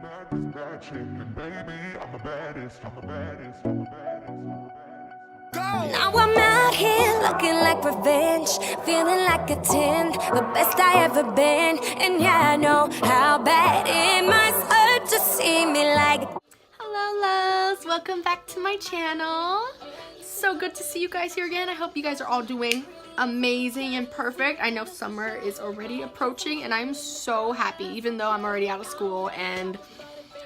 Now I'm out here looking like revenge, feeling like a 10, the best I ever been. And yeah, I know how bad it must hurt to see me like. Hello loves, welcome back to my channel. So good to see you guys here again. I hope you guys are all doing amazing and perfect. I know summer is already approaching and I'm so happy, even though I'm already out of school and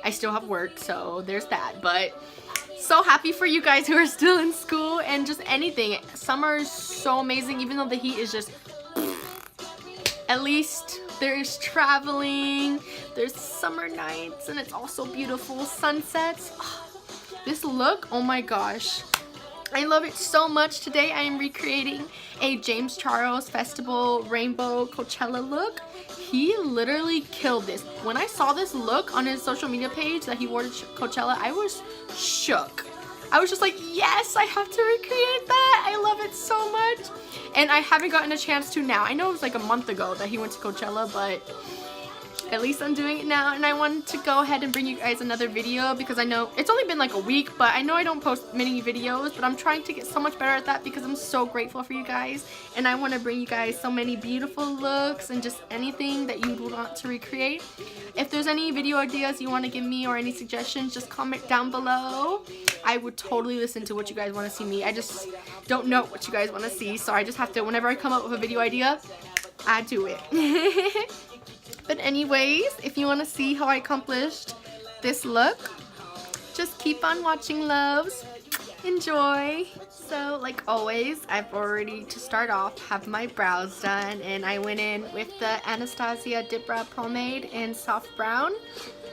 I still have work, so there's that. But so happy for you guys who are still in school and just anything. Summer is so amazing, even though the heat is just at least there's traveling, there's summer nights, and it's also beautiful sunsets. This look, oh my gosh, I love it so much. Today I am recreating a James Charles Festival Rainbow Coachella look. He literally killed this. When I saw this look on his social media page that he wore to Coachella, I was shook. I was just like, yes, I have to recreate that. I love it so much. And I haven't gotten a chance to now. I know it was like a month ago that he went to Coachella, but at least I'm doing it now. And I wanted to go ahead and bring you guys another video because I know it's only been like a week, but I know I don't post many videos, but I'm trying to get so much better at that because I'm so grateful for you guys. And I want to bring you guys so many beautiful looks and just anything that you would want to recreate. If there's any video ideas you want to give me or any suggestions, just comment down below. I would totally listen to what you guys want to see me. I just don't know what you guys want to see, so I just have to, whenever I come up with a video idea, I do it. But anyways, if you want to see how I accomplished this look, just keep on watching, loves. Enjoy. So like always, I've already, to start off, have my brows done, and I went in with the Anastasia dipbrow pomade in soft brown,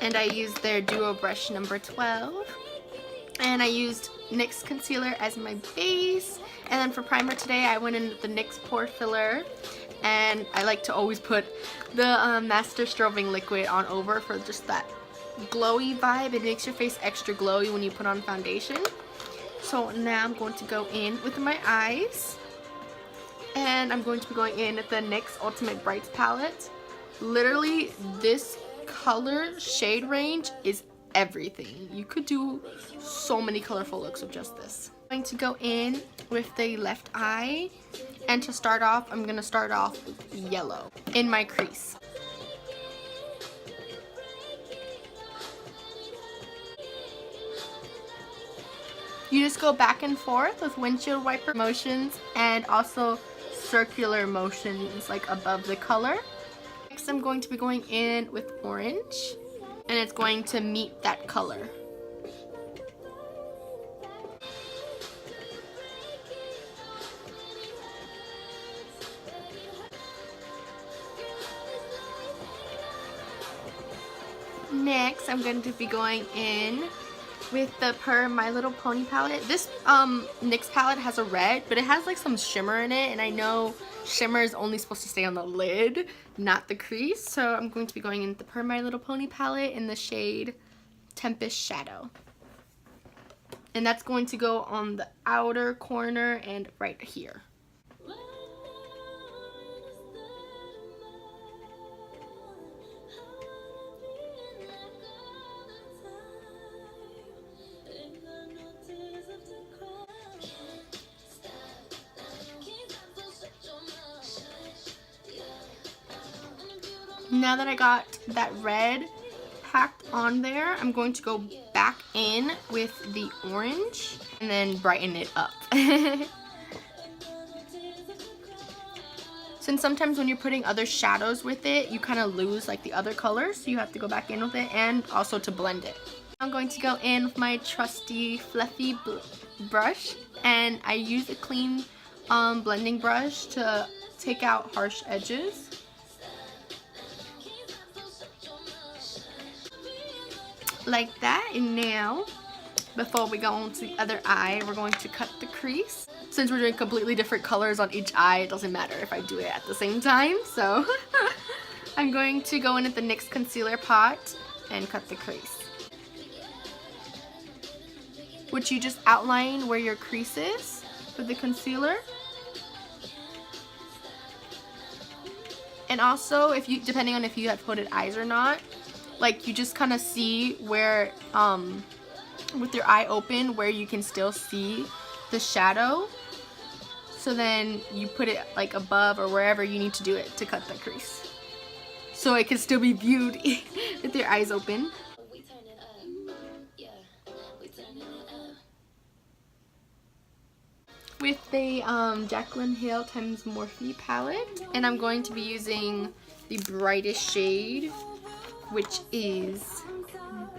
and I used their duo brush number 12, and I used NYX concealer as my base. And then for primer today, I went in with the NYX pore filler, and I like to always put the Master Strobing liquid on over for just that glowy vibe. It makes your face extra glowy when you put on foundation. So now I'm going to go in with my eyes, and I'm going to be going in with the NYX Ultimate Brights palette. Literally, this color shade range is everything. You could do so many colorful looks with just this. I'm going to go in with the left eye, and to start off, I'm going to start off with yellow in my crease. You just go back and forth with windshield wiper motions and also circular motions like above the color. Next, I'm going to be going in with orange, and it's going to meet that color. Next, I'm going to be going in with the My Little Pony palette. This NYX palette has a red, but it has like some shimmer in it, and I know shimmer is only supposed to stay on the lid, not the crease. So I'm going to be going in with the My Little Pony palette in the shade Tempest Shadow. And that's going to go on the outer corner and right here. Now that I got that red packed on there, I'm going to go back in with the orange and then brighten it up. Since sometimes when you're putting other shadows with it, you kind of lose like the other colors, so you have to go back in with it and also to blend it. I'm going to go in with my trusty fluffy brush, and I use a clean blending brush to take out harsh edges. Like that. And now, before we go on to the other eye, we're going to cut the crease. Since we're doing completely different colors on each eye, it doesn't matter if I do it at the same time. So I'm going to go in at the NYX concealer pot and cut the crease, which you just outline where your crease is with the concealer. And also, if you, depending on if you have hooded eyes or not, like you just kind of see where with your eye open where you can still see the shadow. So then you put it like above or wherever you need to do it to cut the crease, so it can still be viewed with your eyes open. With the Jaclyn Hill times Morphe palette, and I'm going to be using the brightest shade, which is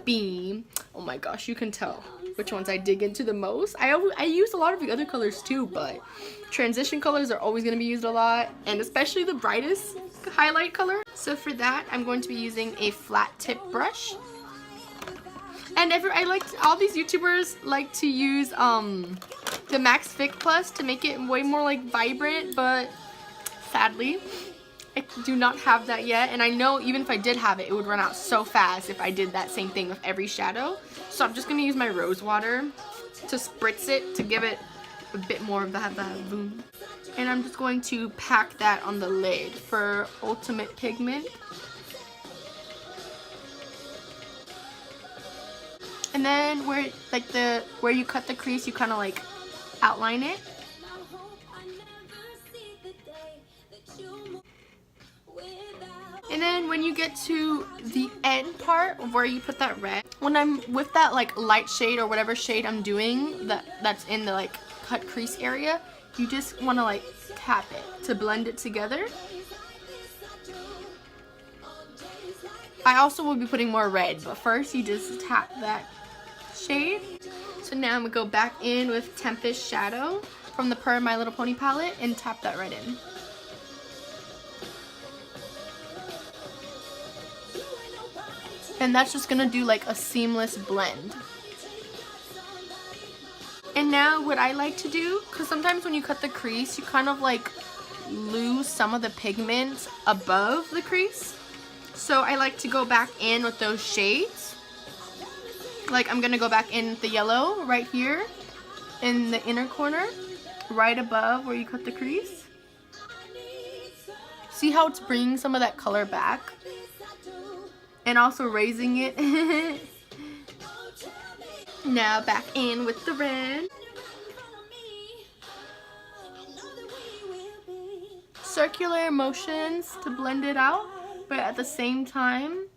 B. Oh my gosh, you can tell which ones I dig into the most. I use a lot of the other colors too, but transition colors are always going to be used a lot, and especially the brightest highlight color. So for that, I'm going to be using a flat tip brush. And all these YouTubers like to use the Max Fix Plus to make it way more like vibrant, but sadly I do not have that yet, and I know even if I did have it, it would run out so fast if I did that same thing with every shadow. So I'm just going to use my rose water to spritz it to give it a bit more of that boom. And I'm just going to pack that on the lid for ultimate pigment. And then where you cut the crease, you kind of like outline it. And then when you get to the end part of where you put that red, when I'm with that like light shade or whatever shade I'm doing that's in the like cut crease area, you just want to like tap it to blend it together. I also will be putting more red, but first you just tap that shade. So now I'm gonna go back in with Tempest shadow from the Per My Little Pony palette and tap that right in. And that's just gonna do like a seamless blend. And now what I like to do, because sometimes when you cut the crease, you kind of like lose some of the pigment above the crease. So I like to go back in with those shades. Like I'm gonna go back in with the yellow right here in the inner corner, right above where you cut the crease. See how it's bringing some of that color back? And also raising it. Now back in with the red. Circular motions to blend it out, but at the same time,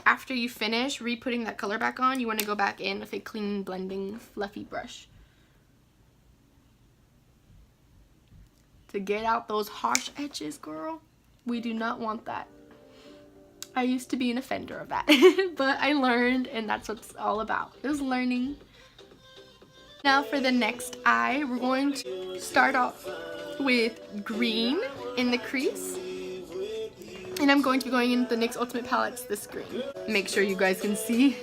after you finish re-putting that color back on, you want to go back in with a clean blending fluffy brush to get out those harsh edges, girl. We do not want that. I used to be an offender of that, but I learned, and that's what it's all about. It was learning. Now for the next eye, we're going to start off with green in the crease. And I'm going to be going in the NYX Ultimate Palette's this green. Make sure you guys can see.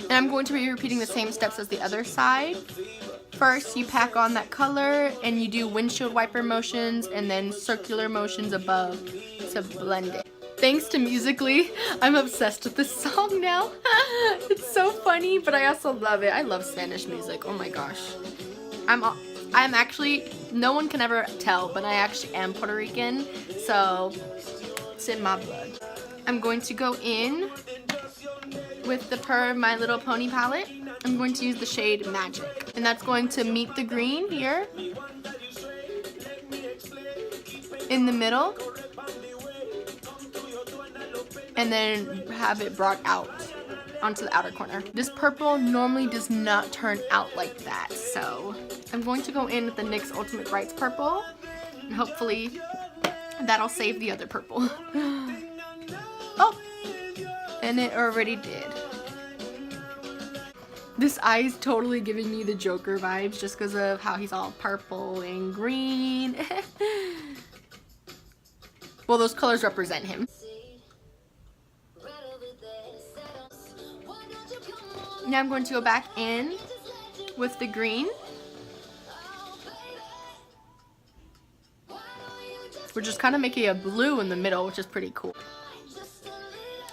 And I'm going to be repeating the same steps as the other side. First, you pack on that color and you do windshield wiper motions and then circular motions above to blend it. Thanks to Musical.ly, I'm obsessed with this song now. It's so funny, but I also love it. I love Spanish music. Oh my gosh. I'm actually, no one can ever tell, but I actually am Puerto Rican, so it's in my blood. I'm going to go in with the Per My Little Pony palette. I'm going to use the shade Magic, and that's going to meet the green here in the middle, and then have it brought out onto the outer corner. This purple normally does not turn out like that, so I'm going to go in with the NYX Ultimate Brights purple, and hopefully that'll save the other purple. Oh, and it already did. This eye is totally giving me the Joker vibes just because of how he's all purple and green. Well, those colors represent him. Now I'm going to go back in with the green. We're just kind of making a blue in the middle, which is pretty cool.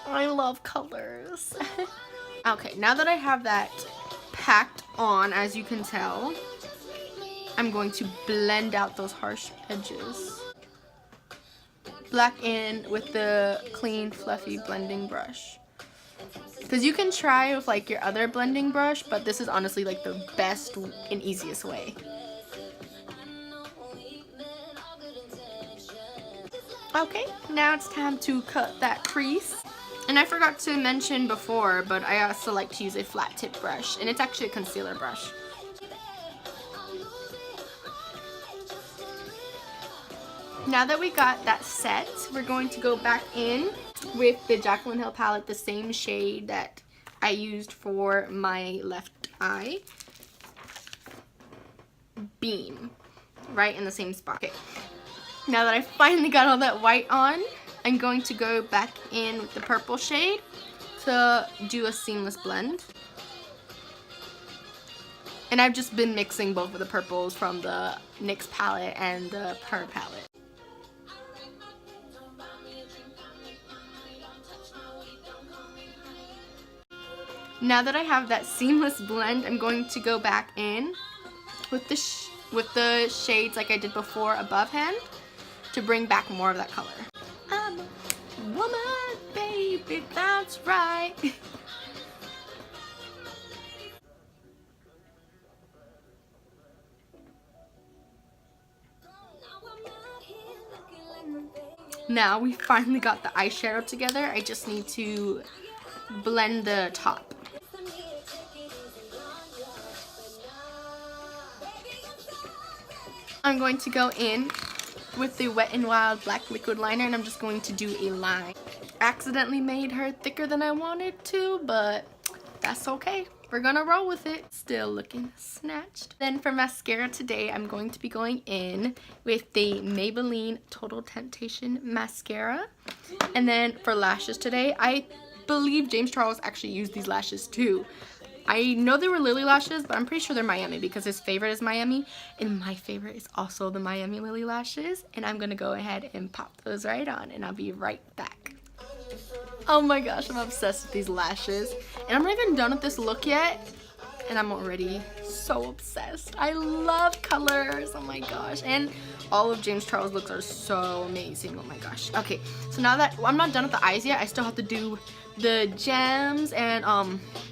I love colors. Okay, now that I have that packed on, as you can tell, I'm going to blend out those harsh edges. Black in with the clean, fluffy blending brush. Because you can try with like your other blending brush, but this is honestly like the best and easiest way. Okay, now it's time to cut that crease. And I forgot to mention before, but I also like to use a flat tip brush, and it's actually a concealer brush. Now that we got that set, we're going to go back in with the Jaclyn Hill palette, the same shade that I used for my left eye. Beam. Right in the same spot. Okay. Now that I finally got all that white on, I'm going to go back in with the purple shade to do a seamless blend. And I've just been mixing both of the purples from the NYX palette and the Paaarty palette. Now that I have that seamless blend, I'm going to go back in with the shades like I did before above hand to bring back more of that color. I'm a woman, baby, that's right. Now we finally got the eyeshadow together. I just need to blend the top. I'm going to go in with the Wet n Wild black liquid liner, and I'm just going to do a line. Accidentally made her thicker than I wanted to, but that's okay. We're gonna roll with it. Still looking snatched. Then for mascara today, I'm going to be going in with the Maybelline Total Temptation mascara. And then for lashes today, I believe James Charles actually used these lashes too. I know they were Lily lashes, but I'm pretty sure they're Miami because his favorite is Miami. And my favorite is also the Miami Lily lashes. And I'm gonna go ahead and pop those right on, and I'll be right back. Oh my gosh, I'm obsessed with these lashes. And I'm not even done with this look yet, and I'm already so obsessed. I love colors, oh my gosh. And all of James Charles' looks are so amazing, oh my gosh. Okay, so now that I'm not done with the eyes yet, I still have to do the gems and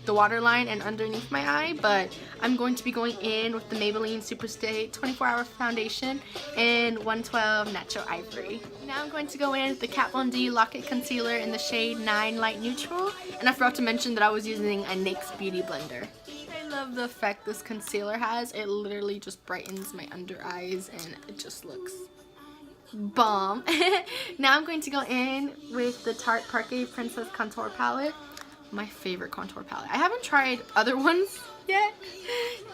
the waterline and underneath my eye, but I'm going to be going in with the Maybelline Superstay 24-Hour Foundation and 112 Natural Ivory. Now I'm going to go in with the Kat Von D Lock-It Concealer in the shade 9 Light Neutral, and I forgot to mention that I was using a NYX Beauty Blender. I love the effect this concealer has. It literally just brightens my under eyes, and it just looks bomb. Now I'm going to go in with the Tarte Parquet Princess Contour Palette. My favorite contour palette. I haven't tried other ones yet,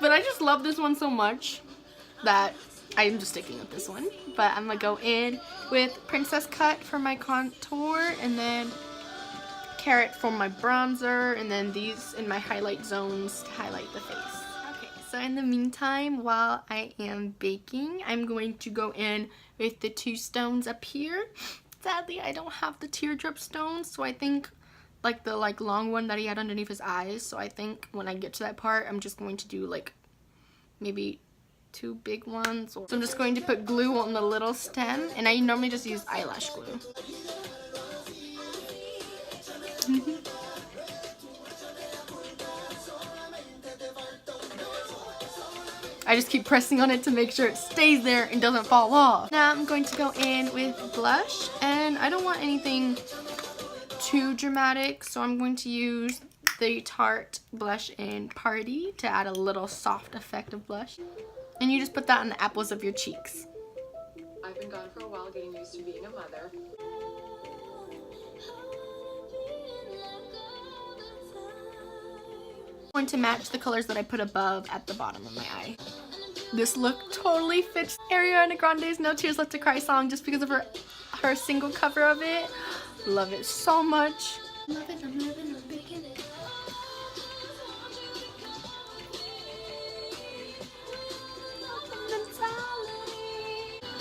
but I just love this one so much that I'm just sticking with this one. But I'm gonna go in with Princess Cut for my contour, and then Carrot for my bronzer, and then these in my highlight zones to highlight the face. So in the meantime, while I am baking, I'm going to go in with the two stones up here. Sadly, I don't have the teardrop stones, so I think like the long one that he had underneath his eyes. So I think when I get to that part, I'm just going to do like maybe two big ones. So I'm just going to put glue on the little stem, and I normally just use eyelash glue. I just keep pressing on it to make sure it stays there and doesn't fall off. Now I'm going to go in with blush, and I don't want anything too dramatic, so I'm going to use the Tarte blush in Paaarty to add a little soft effect of blush. And you just put that on the apples of your cheeks. I've been gone for a while getting used to being a mother. I'm going to match the colors that I put above at the bottom of my eye. This look totally fits Ariana Grande's No Tears Left to Cry song just because of her single cover of it. Love it so much. Love it, I'm living, I'm baking it.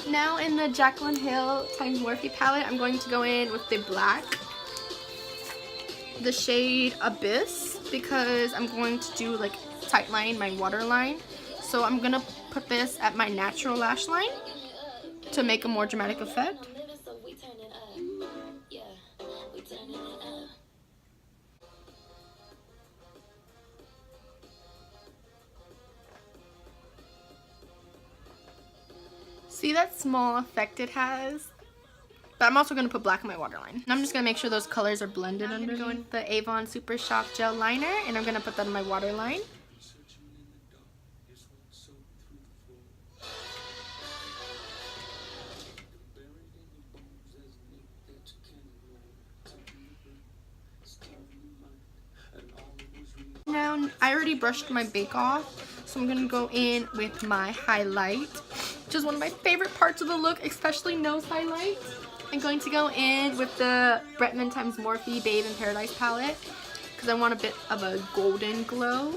Now in the Jaclyn Hill times Morphe palette, I'm going to go in with the black, the shade Abyss, because I'm going to do like tightline my waterline. So I'm gonna put this at my natural lash line to make a more dramatic effect. See that small effect it has? But I'm also going to put black in my waterline. And I'm just going to make sure those colors are blended under. I'm going to go in the Avon Super Shock Gel Liner, and I'm going to put that in my waterline. Now, I already brushed my bake off, so I'm going to go in with my highlight, which is one of my favorite parts of the look, especially nose highlight. I'm going to go in with the Bretman x Morphe Bathe in Paradise palette because I want a bit of a golden glow.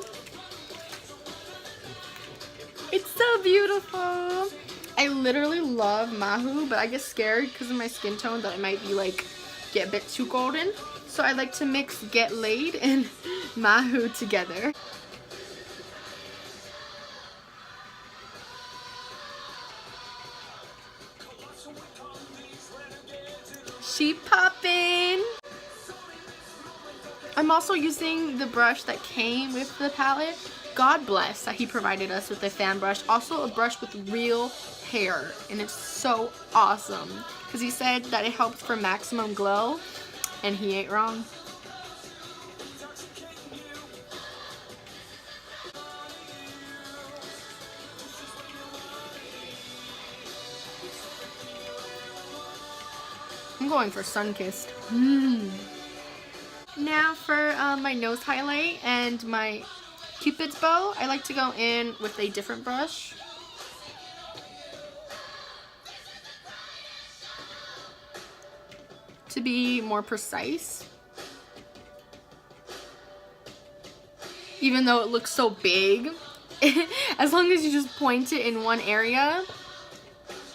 It's so beautiful. I literally love Mahu, but I get scared because of my skin tone that it might be like get a bit too golden. So I like to mix Get Lei'd and Mahu together. She poppin'! I'm also using the brush that came with the palette. God bless that he provided us with a fan brush. Also a brush with real hair, and it's so awesome. Because he said that it helps for maximum glow, and he ain't wrong. I'm going for sun-kissed. Now for my nose highlight and my Cupid's bow, I like to go in with a different brush. To be more precise. Even though it looks so big, as long as you just point it in one area,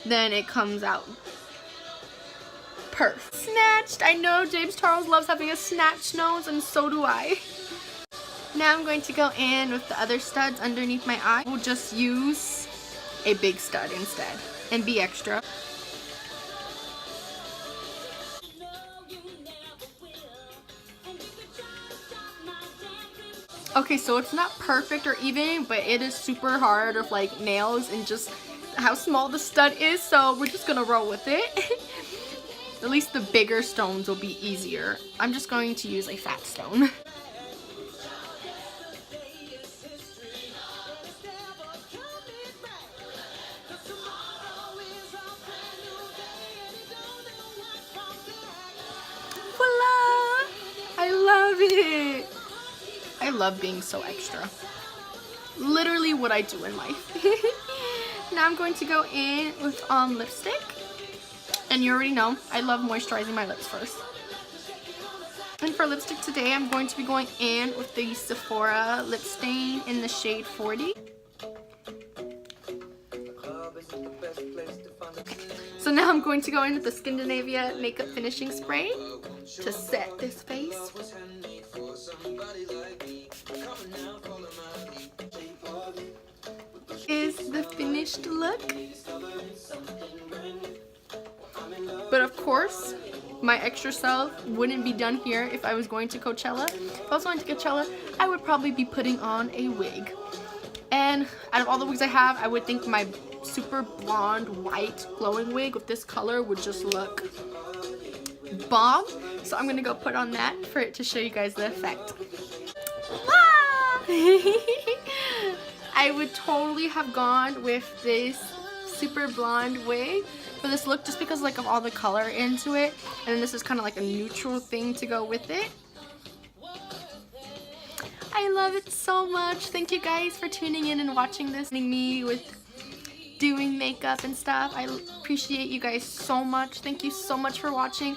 then it comes out perfect. Snatched! I know James Charles loves having a snatched nose, and so do I. Now I'm going to go in with the other studs underneath my eye. We'll just use a big stud instead and be extra. Okay, so it's not perfect or even, but it is super hard with like nails and just how small the stud is, so we're just gonna roll with it. At least the bigger stones will be easier. I'm just going to use a fat stone. Voila! I love it! I love being so extra. Literally what I do in life. Now I'm going to go in with lipstick. And you already know, I love moisturizing my lips first. And for lipstick today, I'm going to be going in with the Sephora lipstain in the shade 40. So now I'm going to go in with the Scandinavia Makeup Finishing Spray to set this face. Is the finished look. But of course, my extra self wouldn't be done here if I was going to Coachella. If I was going to Coachella, I would probably be putting on a wig. And out of all the wigs I have, I would think my super blonde, white, glowing wig with this color would just look bomb. So I'm going to go put on that for it to show you guys the effect. Ah! I would totally have gone with this super blonde wig for this look just because like of all the color into it, and then this is kind of like a neutral thing to go with it. I love it so much. Thank you guys for tuning in and watching this, me with doing makeup and stuff. I appreciate you guys so much. Thank you so much for watching.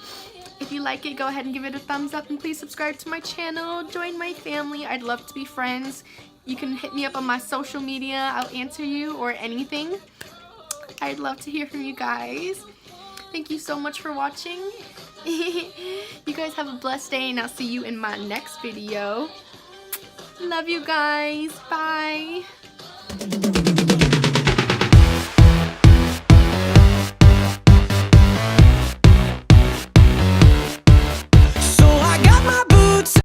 If you like it, go ahead and give it a thumbs up, and please subscribe to my channel. Join my family. I'd love to be friends. You can hit me up on my social media. I'll answer you or anything. I'd love to hear from you guys. Thank you so much for watching. You guys have a blessed day, and I'll see you in my next video. Love you guys. Bye.